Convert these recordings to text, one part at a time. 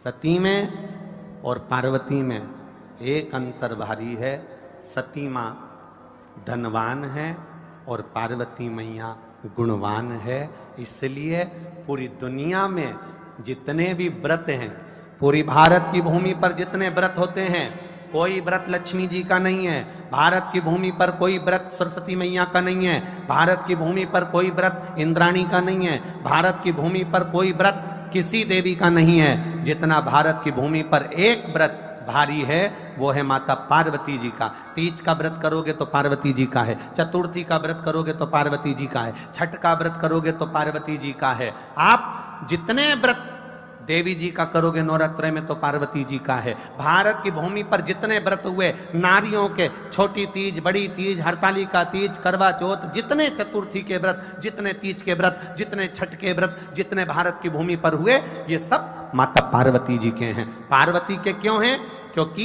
सती में और पार्वती में एक अंतर भारी है। सती माँ धनवान है और पार्वती मैया गुणवान है। इसलिए पूरी दुनिया में जितने भी व्रत हैं, पूरी भारत की भूमि पर जितने व्रत होते हैं, कोई व्रत लक्ष्मी जी का नहीं है। भारत की भूमि पर कोई व्रत सरस्वती मैया का नहीं है। भारत की भूमि पर कोई व्रत इंद्राणी का नहीं है। भारत की भूमि पर कोई व्रत किसी देवी का नहीं है। जितना भारत की भूमि पर एक व्रत भारी है वो है माता पार्वती जी का। तीज का व्रत करोगे तो पार्वती जी का है, चतुर्थी का व्रत करोगे तो पार्वती जी का है, छठ का व्रत करोगे तो पार्वती जी का है। आप जितने व्रत देवी जी का करोगे नवरात्र में तो पार्वती जी का है। भारत की भूमि पर जितने व्रत हुए नारियों के, छोटी तीज, बड़ी तीज, हरतालिका तीज, करवा चौथ, जितने चतुर्थी के व्रत, जितने तीज के व्रत, जितने छठ के व्रत, जितने भारत की भूमि पर हुए, ये सब माता पार्वती जी के हैं। पार्वती के क्यों हैं? क्योंकि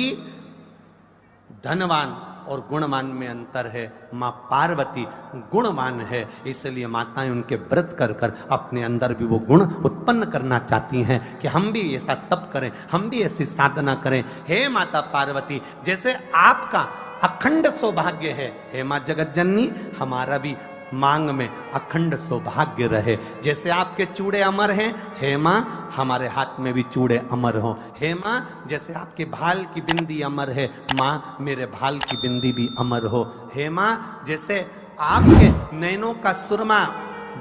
धनवान और गुणवान में अंतर है। माँ पार्वती गुणवान है, इसलिए माताएं उनके व्रत कर कर अपने अंदर भी वो गुण उत्पन्न करना चाहती हैं कि हम भी ऐसा तप करें, हम भी ऐसी साधना करें। हे माता पार्वती, जैसे आपका अखंड सौभाग्य है, हे माँ जगत जननी, हमारा भी मांग में अखंड सौभाग्य रहे। जैसे आपके चूड़े अमर हैं, हे माँ हमारे हाथ में भी चूड़े अमर हो। हे माँ जैसे आपके भाल की बिंदी अमर है, माँ मेरे भाल की बिंदी भी अमर हो। हे माँ जैसे आपके नैनों का सुरमा,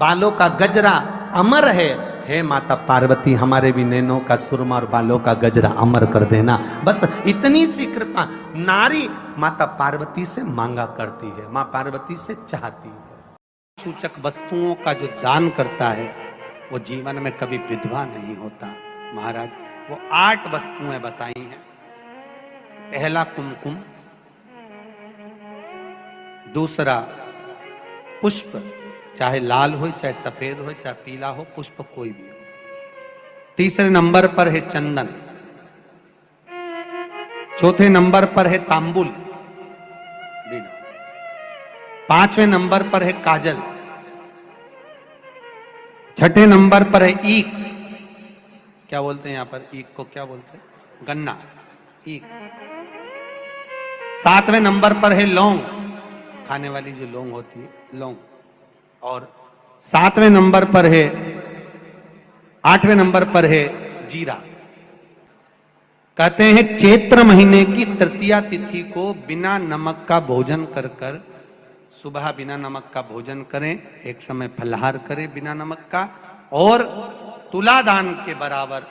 बालों का गजरा अमर है, हे माता पार्वती हमारे भी नैनों का सुरमा और बालों का गजरा अमर कर देना। बस इतनी सी कृपा नारी माता पार्वती से मांगा करती है, माँ पार्वती से चाहती है। सूचक वस्तुओं का जो दान करता है वो जीवन में कभी विधवा नहीं होता। महाराज वो 8 वस्तुएं बताई हैं। पहला कुमकुम, दूसरा पुष्प, चाहे लाल हो, चाहे सफेद हो, चाहे पीला हो, पुष्प कोई भी हो। तीसरे नंबर पर है चंदन। चौथे नंबर पर है तांबुल, 5वें नंबर पर है काजल। छठे नंबर पर है ईख। क्या बोलते हैं यहां पर ईख को? क्या बोलते हैं? गन्ना, ईख। 7वें नंबर पर है लौंग, खाने वाली जो लौंग होती है, लौंग। और 7वें नंबर पर है, 8वें नंबर पर है जीरा। कहते हैं चैत्र महीने की तृतीया तिथि को बिना नमक का भोजन कर कर, सुबह बिना नमक का भोजन करें, एक समय फलाहार करें बिना नमक का, और तुला दान के बराबर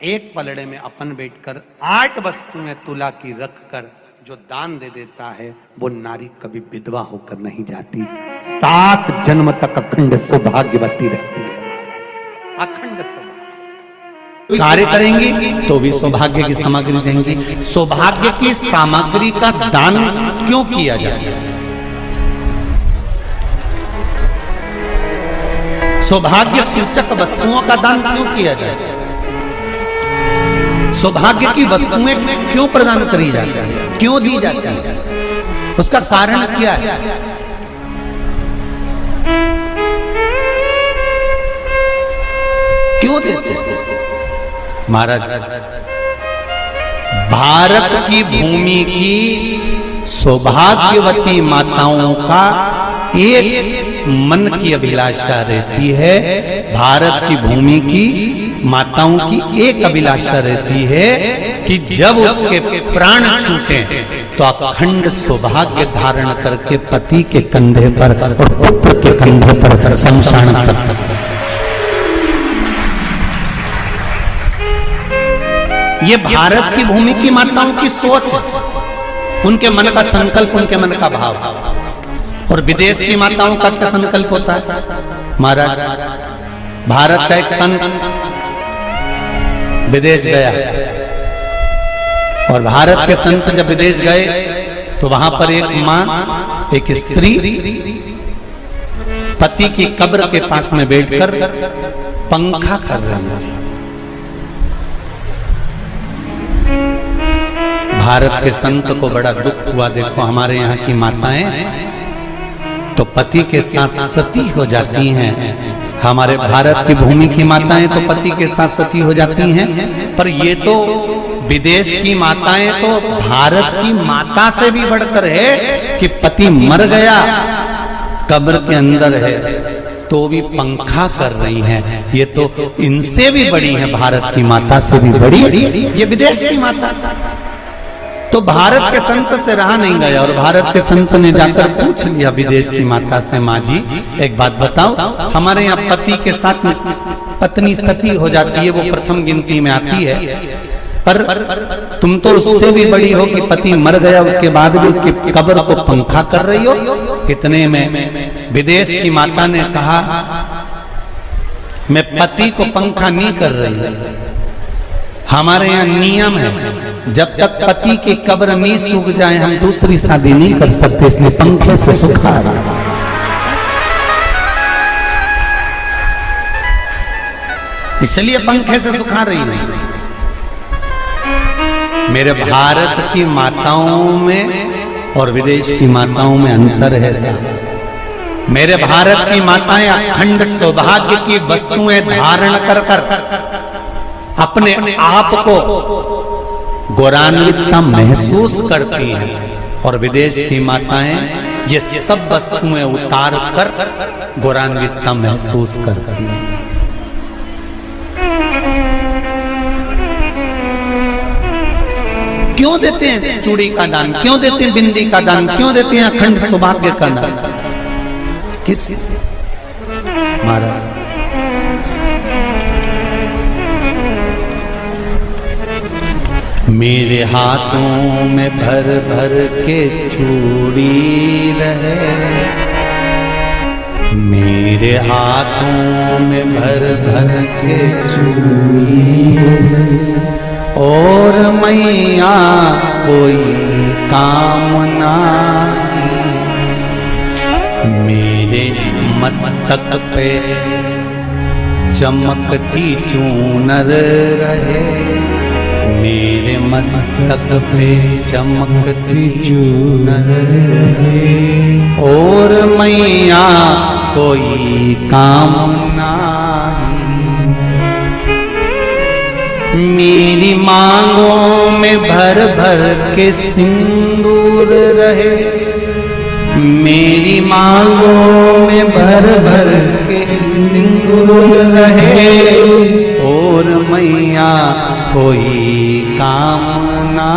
एक पलड़े में अपन बैठकर 8 वस्तुएं तुला की रख कर जो दान दे देता है वो नारी कभी विधवा होकर नहीं जाती, 7 जन्म तक अखंड सौभाग्यवती रहती है। अखंड सौभाग्य कार्य करेंगे तो भी सौभाग्य की सामग्री देंगे। सौभाग्य की सामग्री का दान क्यों किया जाता है? सौभाग्य सूचक वस्तुओं का दान क्यों किया जाए? सौभाग्य की वस्तुएं क्यों प्रदान करी जाती है, क्यों दी जाती है? उसका कारण क्या है? क्यों देते हैं? महाराज भारत की भूमि की सौभाग्यवती माताओं का एक मन की अभिलाषा रहती है। भारत की भूमि की माताओं की एक अभिलाषा रहती है कि जब उसके प्राण छूटे तो अखंड सौभाग्य धारण करके पति के कंधे पर और पुत्र के कंधे पर शमशान पर। ये भारत की भूमि की माताओं की सोच, उनके मन का संकल्प, उनके मन का भाव। और विदेश की माताओं का क्या संकल्प होता है? महाराज भारत का एक संत विदेश गया और भारत के संत जब विदेश गए तो वहां पर एक मां, एक स्त्री पति की कब्र के पास में बैठकर पंखा कर रही थी। भारत के संत को बड़ा दुख हुआ, देखो हमारे यहाँ की माताएं तो पति के साथ सती हो जाती हैं, हमारे भारत की भूमि की माताएं तो पति के साथ सती हो जाती हैं, पर ये तो विदेश की माताएं तो भारत की माता से भी बढ़कर है कि पति मर गया, कब्र के अंदर है, तो भी पंखा कर रही हैं। ये तो इनसे भी बड़ी है, भारत की माता से भी बड़ी ये विदेश की माता। तो भारत के संत से रहा नहीं गया और भारत के संत ने जाकर पूछ लिया विदेश की माता से, माँ जी एक बात बताओ, हमारे यहाँ पति के साथ पत्नी सती हो जाती है, वो प्रथम गिनती में आती है, पर तुम तो उससे भी बड़ी हो कि पति मर गया उसके बाद भी उसकी कब्र को पंखा कर रही हो। इतने में विदेश की माता ने कहा, मैं पति को पंखा नहीं कर रही, हमारे यहाँ नियम है जब तक पति की कब्र नहीं सूख जाए हम दूसरी शादी नहीं कर सकते, इसलिए पंखे से सुखा रहा। इसलिए पंखे से सुखा रही है। मेरे भारत की माताओं में और विदेश की माताओं में अंतर है साहब। मेरे भारत की माताएं अखंड सौभाग्य की वस्तुएं धारण कर अपने आप को गौरवान्वितता महसूस करती हैं, और विदेश की माताएं ये सब वस्तुएं उतार कर गौरवान्वितता महसूस करती हैं। क्यों देते हैं चूड़ी का दान, क्यों देते हैं बिंदी का दान, क्यों देते हैं अखंड सौभाग्य का दान? किस महाराज मेरे हाथों में भर भर के चूड़ी रहे, मेरे हाथों में भर भर के चूड़ी, और मैया कोई कामना मेरे मस्तक पे चमकती चूनर रहे, मेरे मस्तक पे चमकती चूनर रहे, और मैया कोई कामना मेरी मांगों में भर भर के सिंदूर रहे, मेरी मांगों में भर भर के सिंदूर रहे, और मैया कोई कामना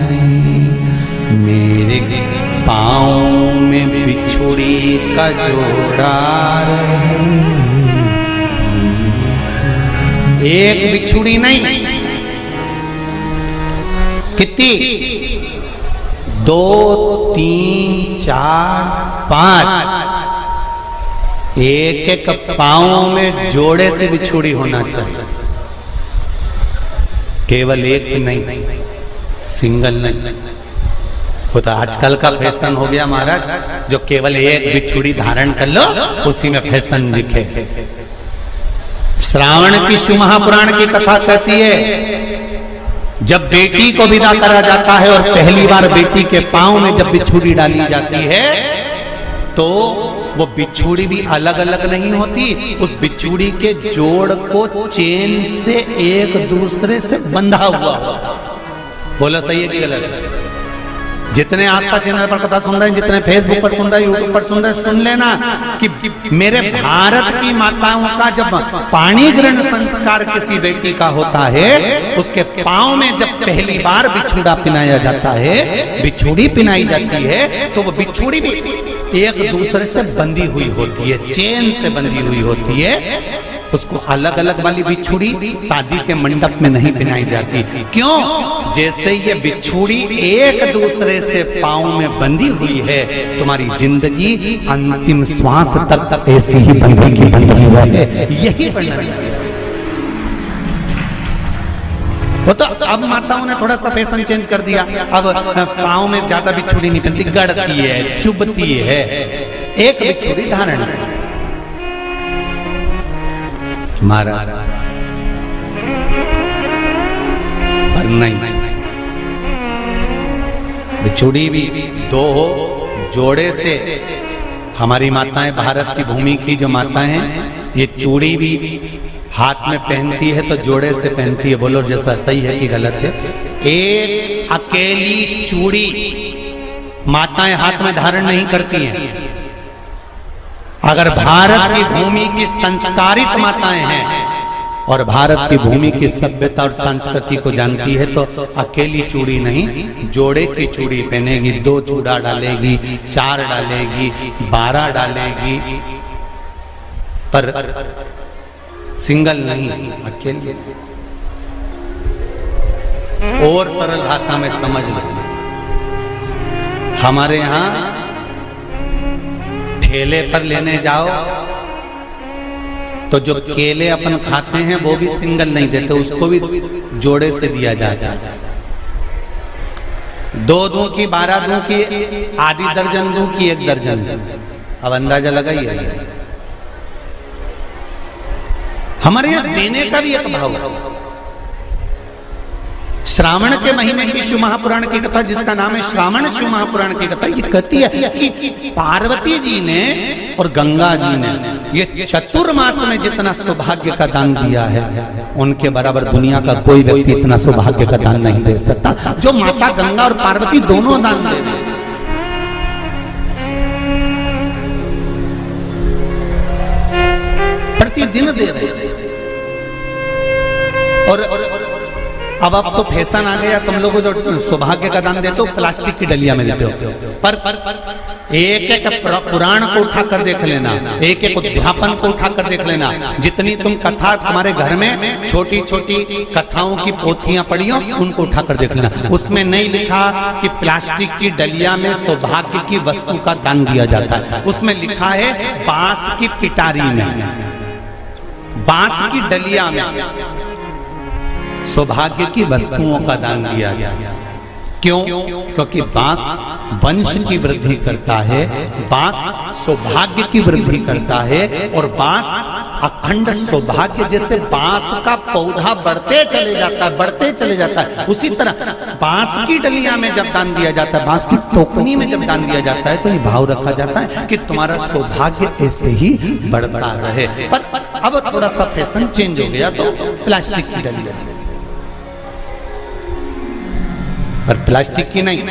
नहीं, मेरे पाँव में बिछुड़ी का जोड़ा रहे, एक बिछुड़ी नहीं, कितनी? 2, 3, 4, 5, एक एक पाँव में जोड़े से बिछुड़ी होना चाहिए, केवल एक नहीं, सिंगल नहीं। वो तो आजकल का फैशन हो गया महाराज, जो केवल एक बिछुड़ी धारण कर लो उसी में फैशन दिखे। श्रावण की शिव महापुराण की कथा कहती है जब बेटी को विदा करा जाता है और पहली बार बेटी के पांव में जब बिछुड़ी डाली जाती है तो वो बिछुड़ी भी अलग अलग नहीं होती, उस बिछुड़ी के जोड़ को चेन से एक दूसरे से बंधा हुआ होता। बोला सही है कि गलत? जितने आस्था चैनल पर कथा सुन रहे हैं, जितने फेसबुक पर सुन रहे हैं, यूट्यूब पर सुन रहे हैं, सुन लेना कि मेरे भारत की माताओं का जब पाणी ग्रहण संस्कार किसी बेटी का होता है, उसके पांव में जब पहली बार बिछुड़ा पिनाया जाता है, बिछुड़ी पिनाई जाती है, तो वो बिछुड़ी भी एक दूसरे से बंधी हुई होती है, चेन से बंधी हुई होती है। उसको अलग अलग वाली बिछुड़ी शादी के मंडप में नहीं पिनाई जाती। क्यों? जैसे ये बिछुड़ी एक दूसरे से पांव में बंधी हुई है, तुम्हारी जिंदगी अंतिम श्वास तक ऐसी ही बंधी की बंधी रहे, यही वर्णन है। वो तो अब माताओं ने थोड़ा सा फैशन चेंज कर दिया, अब पांव में ज्यादा बिछुड़ी नहीं पहनती, गड़ती है, चुभती है, एक बिछुड़ी धारण है। महाराज पर नहीं, बिछुड़ी भी दो हो, जोड़े से हमारी माताएं, भारत की भूमि की जो माताएं हैं, ये चूड़ी भी हाथ में पहनती है तो जोड़े से पहनती है। बोलो जैसा सही है कि गलत है? एक अकेली चूड़ी माताएं हाथ में धारण नहीं करती हैं। अगर भारत की भूमि की संस्कारित माताएं हैं और भारत की भूमि की सभ्यता और संस्कृति को जानती है तो अकेली चूड़ी नहीं, जोड़े की चूड़ी पहनेगी। 2 चूड़ा डालेगी, 4 डालेगी, 12 डालेगी, पर सिंगल नहीं, अकेले। और सरल भाषा में समझ लो, हमारे यहां ठेले पर लेने जाओ तो जो केले अपन खाते हैं वो भी सिंगल नहीं देते, उसको भी जोड़े से दिया जाता है। 2 दूं की, 12 दूं की, आधी दर्जन दूं की 1 दर्जन। अब अंदाजा लगाइए, हमारे यहां देने का भी एक भाव है। श्रावण के महीने की शिव महापुराण की कथा, जिसका नाम है श्रावण शिव महापुराण की कथा, ये कहती है कि पार्वती जी ने और गंगा जी ने ये चतुर्मास में जितना सौभाग्य का दान दिया है, उनके बराबर दुनिया का कोई व्यक्ति इतना सौभाग्य का दान नहीं दे सकता जो माता गंगा और पार्वती दोनों दान दे रहे हैं। प्रतिदिन दे रहे हैं। और अब तो फैशन आ गया, तुम लोगों जो सौभाग्य का दान देते हो प्लास्टिक की डलिया में देते हो, पर एक एक पुराण को उठा कर देख लेना, एक एक उद्यापन को उठा कर देख लेना। जितनी तुम कथा तुम्हारे घर में छोटी छोटी कथाओं की पोथियां पड़ी हो, उनको उठा कर देख लेना। उसमें नहीं लिखा कि प्लास्टिक की डलिया में सौभाग्य की वस्तु का दान दिया जाता है। उसमें लिखा है बांस की पिटारी में, बांस की डलिया में सौभाग्य की वस्तुओं का दान दिया गया। क्यों? क्योंकि बांस वंश की वृद्धि करता है, बांस सौभाग्य की वृद्धि करता है, और बांस अखंड सौभाग्य। जैसे बांस का पौधा बढ़ते चले जाता है, बढ़ते चले जाता है, उसी तरह बांस की डलिया में जब दान दिया जाता है, बांस की टोकनी में जब दान दिया जाता है, तो ये भाव रखा जाता है कि तुम्हारा सौभाग्य ऐसे ही बढ़ता रहे। पर अब थोड़ा सा फैशन चेंज हो गया, तो प्लास्टिक की डलिया, पर प्लास्टिक की नहीं,